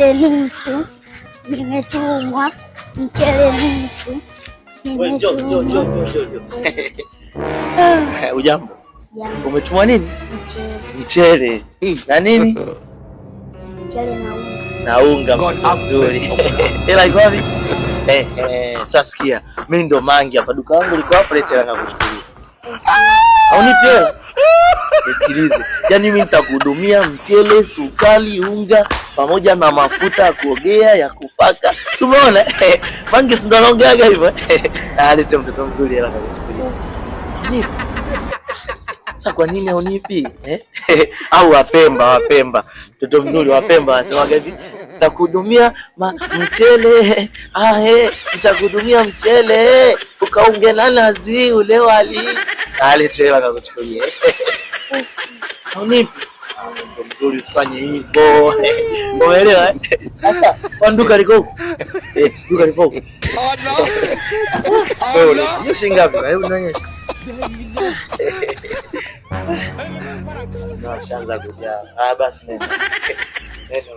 mchele nusu, nimetumwa mchele nusu. Ujambo? Umetumwa nini? Mchele. Na nini? Mchele na unga mzuri. Ila iko wapi? Sasa sikia, mimi ndo mangi hapa, duka langu liko hapo, leta hela nakuchukulia. Haunipi? Nisikilize. Yaani mimi nitakuhudumia mchele, sukari, unga pamoja na mafuta ya kuogea, ya kupaka. Tumeona? Mangi si ndo anaongeaga hivyo. Leta mtoto mzuri hela nakuchukulia. Sasa kwa nini haunipi? Au Wapemba, mtoto mzuri Wapemba wanasemaga hivi, nitakuhudumia mchele, nitakuhudumia mchele, ukaunge na nazi ule wali. Tena akakuchukulia. Haunipi? Mtoto mzuri usifanye hivyo. Umeelewa? Sasa kwa duka liko huko. Duka liko huko. Hiyo shilingi ngapi? Hebu nionyeshe. Shanza kujaa. Basi nenda. Nenda.